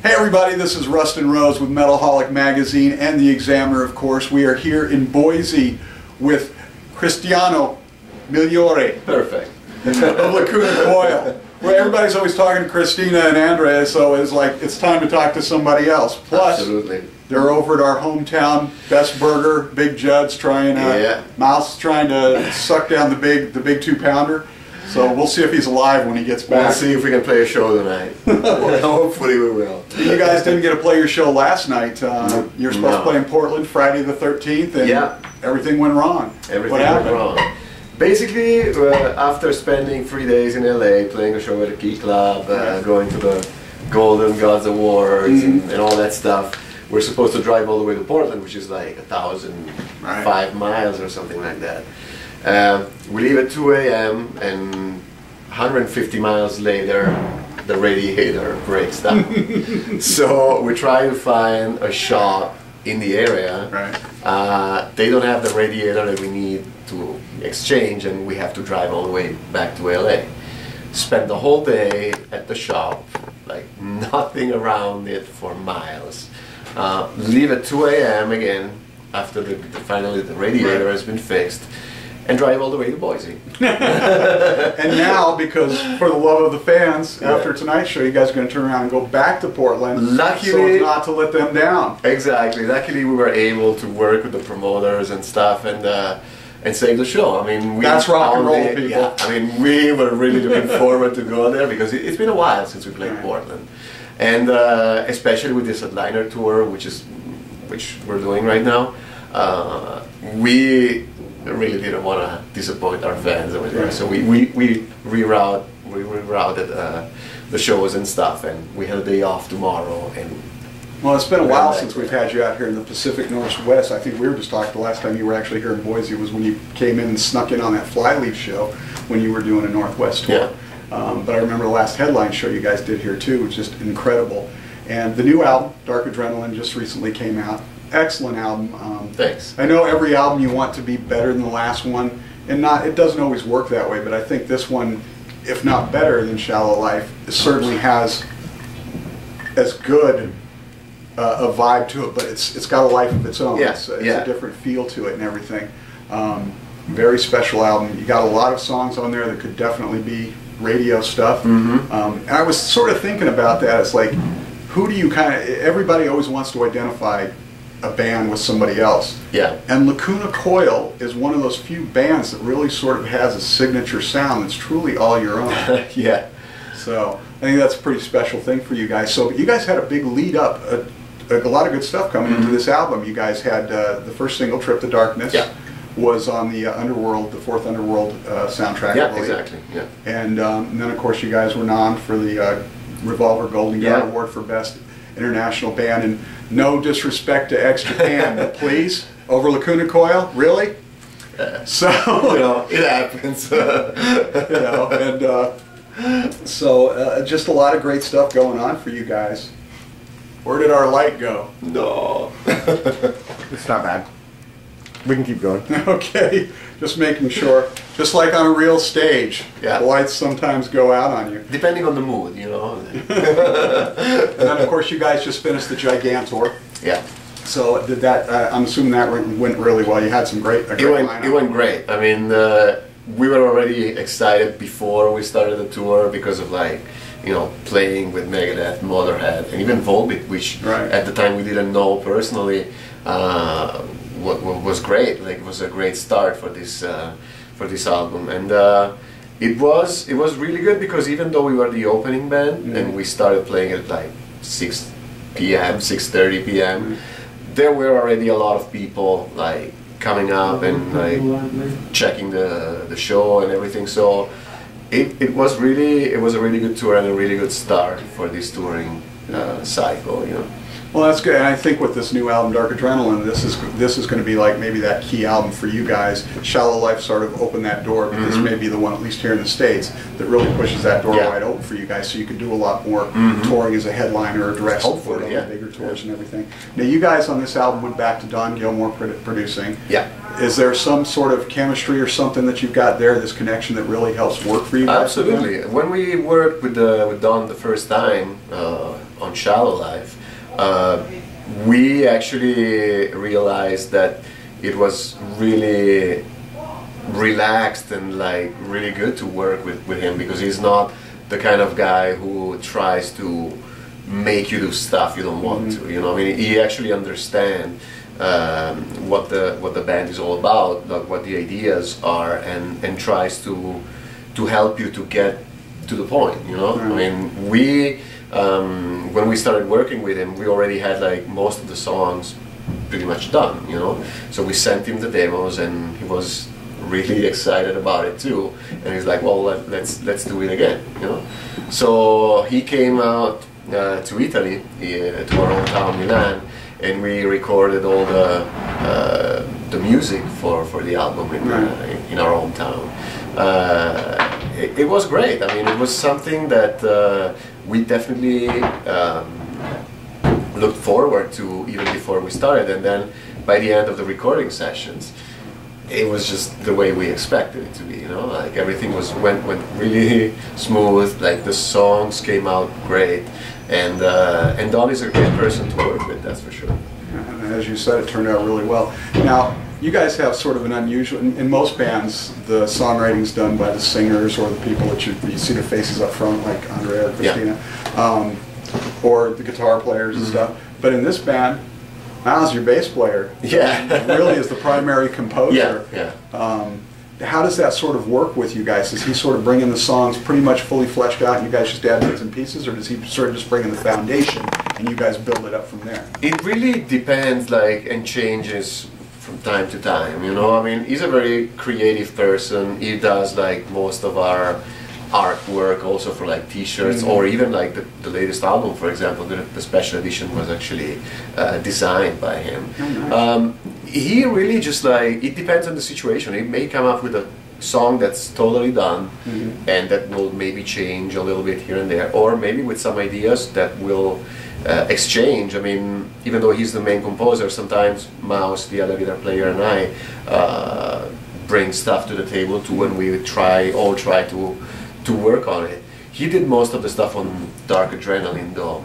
Hey everybody, this is Rustyn Rose with Metalholic Magazine and The Examiner, of course. We are here in Boise with Cristiano Migliore. Perfect. Of Lacuna Coil. Well, everybody's always talking to Christina and Andrea, so it's like it's time to talk to somebody else. Plus, absolutely, they're over at our hometown Best Burger, Big Judd's trying Mouse trying to suck down the big 2-pounder. So we'll see if he's alive when he gets back. We'll see if we can play a show tonight. Hopefully we will. You guys didn't get to play your show last night. You were supposed to play in Portland Friday the 13th, and everything went wrong. Everything went wrong. Basically, after spending 3 days in LA, playing a show at a key club, going to the Golden Gods Awards and all that stuff, we're supposed to drive all the way to Portland, which is like 1,005 miles or something like that. We leave at 2 a.m. and 150 miles later the radiator breaks down. So we try to find a shop in the area. They don't have the radiator that we need to exchange, and we have to drive all the way back to LA. Spend the whole day at the shop, like nothing around it for miles. Leave at 2 a.m. again after finally the radiator has been fixed, and drive all the way to Boise. And now, because for the love of the fans, after tonight's show, you guys are going to turn around and go back to Portland. Luckily, so as not to let them down. Exactly. Luckily, we were able to work with the promoters and stuff, and save the show. I mean, that's rock and roll, people. Yeah, I mean, we were really looking forward to go there because it's been a while since we played Portland, and especially with this headliner tour, which we're doing right now, we really didn't want to disappoint our fans over there. So we rerouted the shows and stuff, and we had a day off tomorrow. And well, it's been a while since we've had you out here in the Pacific Northwest. I think we were just talking the last time you were actually here in Boise was when you came in and snuck in on that Flyleaf show when you were doing a Northwest tour. But I remember the last headline show you guys did here too, was just incredible. And the new album, Dark Adrenaline, just recently came out. Excellent album. Thanks. I know every album you want to be better than the last one, and it doesn't always work that way, but I think this one, if not better than Shallow Life, certainly has as good a vibe to it, but it's got a life of its own. It's a different feel to it and everything. Very special album. You got a lot of songs on there that could definitely be radio stuff. And I was sort of thinking about that. It's like, who do you everybody always wants to identify a band with somebody else. And Lacuna Coil is one of those few bands that really sort of has a signature sound that's truly all your own. So I think that's a pretty special thing for you guys. So you guys had a big lead up, a lot of good stuff coming into this album. You guys had the first single, Trip to Darkness, was on the Underworld, the Fourth Underworld soundtrack. Exactly. And then of course you guys were nominated for the Revolver Golden Gun Award for Best International Band. And no disrespect to ex-Japan, but please, over Lacuna Coil, really? So it happens. So just a lot of great stuff going on for you guys. Where did our light go? No, it's not bad. We can keep going. Okay, just making sure. Just like on a real stage, the lights sometimes go out on you. Depending on the mood, you know. And then, of course, you guys just finished the Gigantour. So did that? I'm assuming that went really well. You had some great. It went great. I mean, we were already excited before we started the tour because of playing with Megadeth, Motorhead, and even Volbeat, which at the time we didn't know personally. Was great. Like, it was a great start for this album, and it was really good because even though we were the opening band and we started playing at like 6 p.m., 6:30 p.m., there were already a lot of people like coming up and like checking the show and everything. So it was a really good tour and a really good start for this touring cycle, you know. Well, that's good, and I think with this new album, Dark Adrenaline, this is going to be like maybe that key album for you guys. Shallow Life sort of opened that door, but this may be the one, at least here in the States, that really pushes that door wide open for you guys, so you can do a lot more touring as a headliner or direct support on the bigger tours and everything. Now, you guys on this album went back to Don Gilmore producing. is there some sort of chemistry or something that you've got there, this connection that really helps work for you guys? Absolutely. When we worked with Don the first time on Shallow Life, we actually realized that it was really relaxed and like really good to work with him, because he's not the kind of guy who tries to make you do stuff you don't want to. You know, I mean, he actually understands what the band is all about, like what the ideas are, and tries to help you to get to the point. You know, I mean, we when we started working with him, we already had like most of the songs pretty much done. You know, so we sent him the demos, and he was really excited about it too. And he's like, "Well, let's do it again." You know, so he came out to Italy, to our hometown Milan, and we recorded all the music for the album in our hometown. It was great. I mean, it was something that we definitely looked forward to even before we started, and then by the end of the recording sessions, it was just the way we expected it to be. You know, like everything went really smooth. Like the songs came out great, and Don is a great person to work with. That's for sure. And as you said, it turned out really well. Now, you guys have sort of an unusual, in most bands, the songwriting's done by the singers or the people that you see their faces up front, like Andrea or Christina, or the guitar players and stuff. But in this band, Miles, your bass player, really is the primary composer. How does that sort of work with you guys? Does he sort of bring in the songs pretty much fully fleshed out and you guys just add bits and pieces, or does he sort of just bring in the foundation and you guys build it up from there? It really depends, like, and changes from time to time, you know. I mean, he's a very creative person. He does like most of our artwork also for like t-shirts, or even like the latest album, for example, the special edition was actually designed by him. He really just like, it depends on the situation. He may come up with a song that's totally done and that will maybe change a little bit here and there, or maybe with some ideas that will exchange. I mean, even though he's the main composer, sometimes Mouse, the other guitar player, and I bring stuff to the table too, when we try to work on it. He did most of the stuff on Dark Adrenaline though.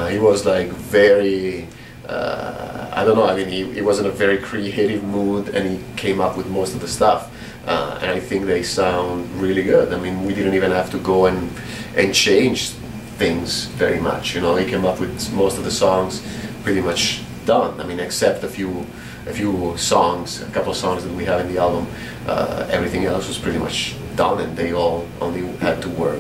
He was like very, I don't know, I mean, he was in a very creative mood and he came up with most of the stuff. And I think they sound really good. I mean, we didn't even have to go and change things very much, you know. He came up with most of the songs pretty much done. I mean, except a few songs, a couple of songs that we have in the album. Everything else was pretty much done, and they all only had to work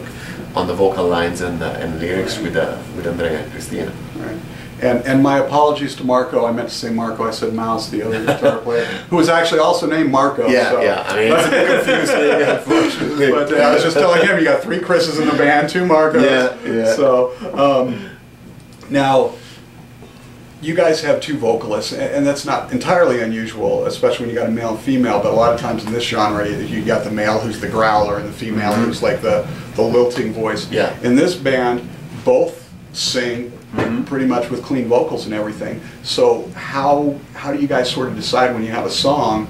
on the vocal lines and lyrics with Andrea and Christina. Right. And my apologies to Marco. I meant to say Marco. I said Mouse, the other guitar player, who was actually also named Marco. Yeah, so. yeah. I mean, it's a bit confusing, unfortunately. But I was just telling him, you got 3 Chris's in the band, 2 Marcos. Yeah. So now, you guys have 2 vocalists, and that's not entirely unusual, especially when you got a male and female. But a lot of times in this genre, you got the male who's the growler and the female who's like the lilting voice. Yeah. In this band, both sing pretty much with clean vocals and everything. So how do you guys sort of decide when you have a song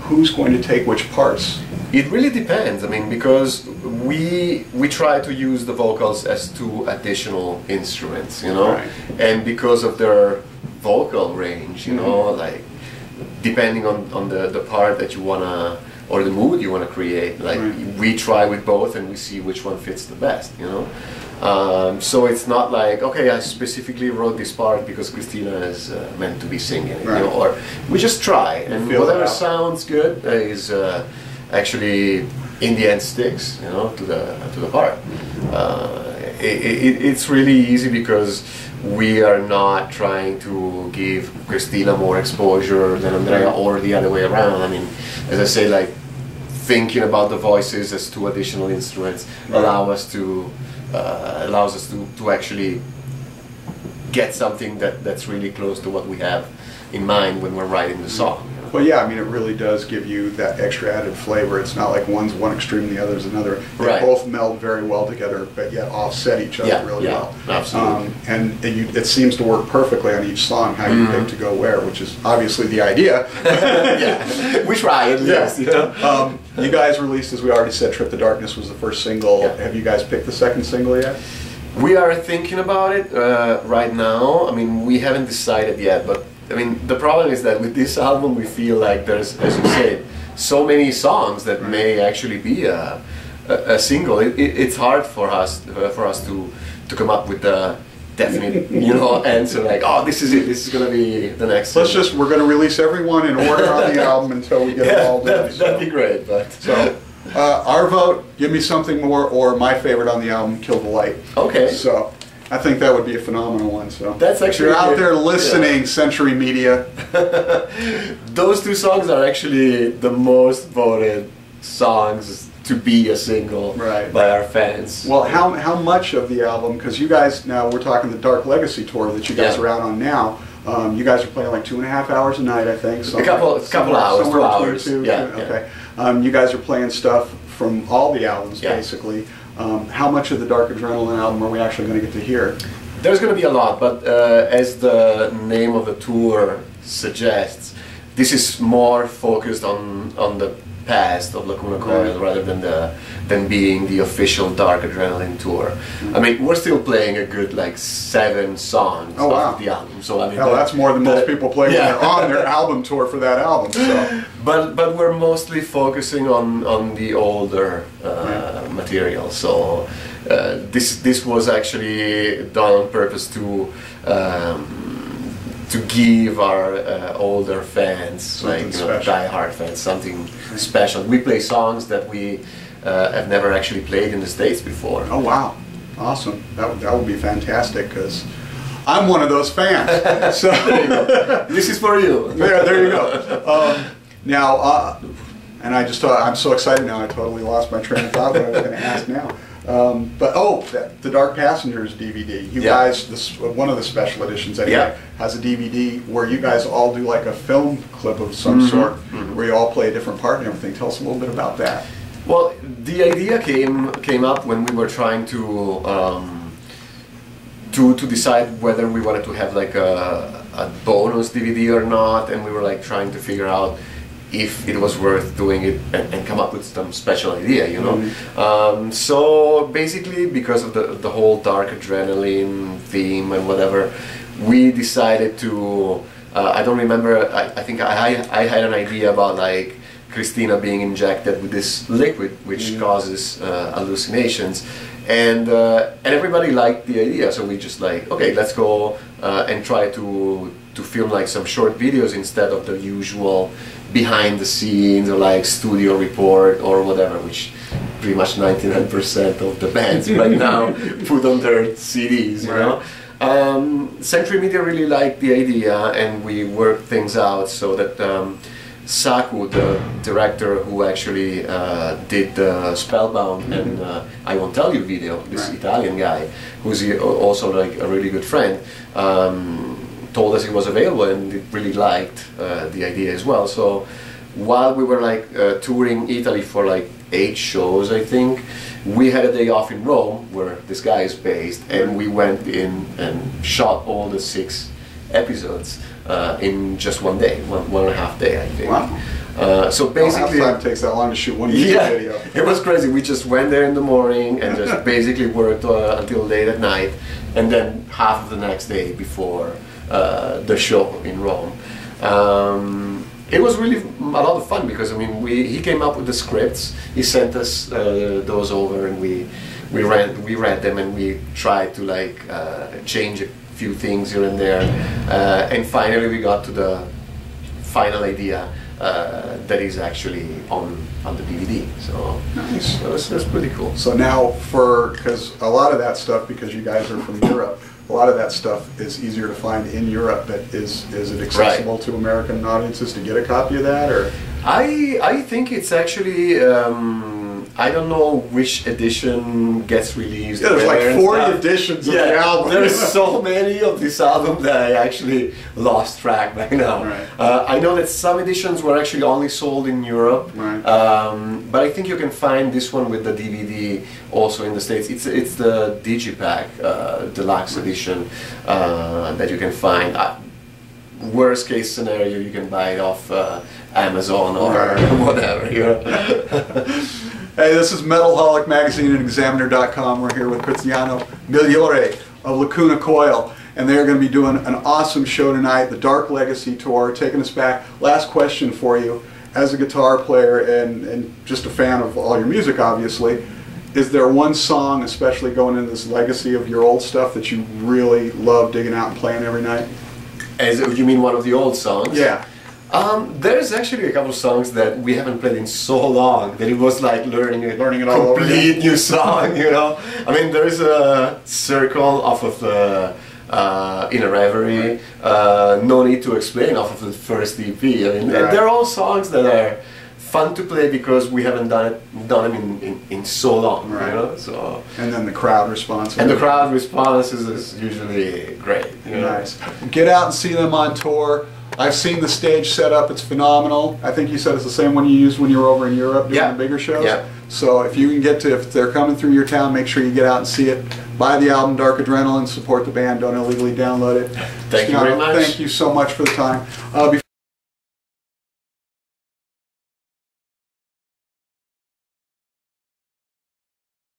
who's going to take which parts? It really depends. I mean, because we try to use the vocals as 2 additional instruments, you know, and because of their vocal range, you know, like depending on the part that you wanna, or the mood you wanna create, like we try with both and we see which one fits the best, you know. So it's not like, okay, I specifically wrote this part because Christina is meant to be singing it, you know, or we just try, and whatever sounds good is actually in the end sticks, you know, to the part. It's really easy because we are not trying to give Christina more exposure than Andrea or the other way around. I mean, as I say, like thinking about the voices as 2 additional instruments allows us to actually get something that's really close to what we have in mind when we're writing the song. You know? Well, yeah, I mean, it really does give you that extra added flavor. It's not like one's one extreme and the other's another. They Right. both meld very well together, but yet offset each other really well. Absolutely. And it seems to work perfectly on each song, how you pick to go where, which is obviously the idea. Yeah, we try at least. You know? You guys released, as we already said, Trip to Darkness was the first single. Yeah. Have you guys picked the second single yet? We are thinking about it right now. I mean, we haven't decided yet, but I mean, the problem is that with this album, we feel like there's, as you said, so many songs that may actually be a single. It's hard for us to come up with a definite, you know, answer like, oh, this is it. This is gonna be the next. We're gonna release everyone in order on the album until we get it all done. That'd be great. But our vote, Give Me Something More, or my favorite on the album, Kill the Light. Okay. So I think that would be a phenomenal one. So that's actually, if you're out there listening, Century Media. Those two songs are actually the most voted songs to be a single by our fans. Well, how much of the album, because you guys, now we're talking the Dark Legacy tour that you guys are out on now, you guys are playing like 2.5 hours a night, I think. A couple hours, 2 hours. Okay. You guys are playing stuff from all the albums, basically. How much of the Dark Adrenaline album are we actually going to get to hear? There's going to be a lot, but as the name of the tour suggests, this is more focused on the past of Lacuna Coil rather than being the official Dark Adrenaline tour. I mean, we're still playing a good like 7 songs of the album. So I mean, that's more than most people play when they're on their album tour for that album. So. But we're mostly focusing on the older material. So this was actually done on purpose to give our older fans, like die-hard fans, something special. We play songs that we have never actually played in the States before. Oh wow, awesome! That would be fantastic because I'm one of those fans. So there you go. This is for you. There you go. Now, and I just thought I'm so excited now. I totally lost my train of thought. What I was going to ask now. But the Dark Passengers DVD, you guys, one of the special editions anyway, has a DVD where you guys all do like a film clip of some sort, where you all play a different part and everything. Tell us a little bit about that. Well, the idea came up when we were trying to decide whether we wanted to have like a bonus DVD or not, and we were like trying to figure out if it was worth doing it and come up with some special idea, you know. So basically, because of the whole Dark Adrenaline theme and whatever, we decided to. I don't remember. I think I had an idea about like Christina being injected with this liquid which causes hallucinations, and everybody liked the idea. So we just like, okay, let's go and try to film like some short videos instead of the usual behind the scenes or like studio report or whatever, which pretty much 99% of the bands right now put on their CDs, you know. Century Media really liked the idea, and we worked things out so that Saku, the director who actually did the Spellbound and I Won't Tell You video, this Italian guy, who's also like a really good friend, told us it was available and really liked the idea as well. So while we were like touring Italy for like 8 shows, I think, we had a day off in Rome where this guy is based, and we went in and shot all the 6 episodes in just one day, one and a half day, I think. Wow. So basically, it takes that long to shoot one video. It was crazy. We just went there in the morning and just basically worked until late at night, and then half of the next day before the show in Rome. It was really a lot of fun because I mean he came up with the scripts. He sent us those over, and we read them, and we tried to like change a few things here and there, and finally we got to the final idea that is actually on the DVD. So nice. That's pretty cool. So now because a lot of that stuff, because you guys are from Europe, a lot of that stuff is easier to find in Europe, but is it accessible to American audiences to get a copy of that? Or I think it's actually I don't know which edition gets released. Yeah, there's like where and 40 stuff. editions of Yeah, the album. There's so many of this album that I actually lost track by now. Right. I know that some editions were actually only sold in Europe, Right. but I think you can find this one with the DVD also in the States. It's the Digipack Deluxe edition that you can find. Worst case scenario, you can buy it off Amazon or whatever. You know? Hey, this is Metalholic Magazine and Examiner.com. We're here with Cristiano Migliore of Lacuna Coil, and they're going to be doing an awesome show tonight, the Dark Legacy Tour, taking us back. Last question for you, as a guitar player and just a fan of all your music, obviously, is there one song, especially going into this legacy of your old stuff, that you really love digging out and playing every night? As you mean one of the old songs? Yeah. There's actually a couple of songs that we haven't played in so long that it was like learning it all over complete new song, you know. I mean, there is a Circle off of the In a Reverie, No Need to Explain off of the first EP. I mean, they're all songs that are fun to play because we haven't done them in so long, you know. So and then the crowd response. And the crowd response is usually great. You know? Nice. Get out and see them on tour. I've seen the stage set up, it's phenomenal. I think you said it's the same one you used when you were over in Europe doing the bigger shows. Yeah. So if you can get to, if they're coming through your town, make sure you get out and see it. Buy the album Dark Adrenaline, support the band, don't illegally download it. Thank you very much. Thank you so much for the time.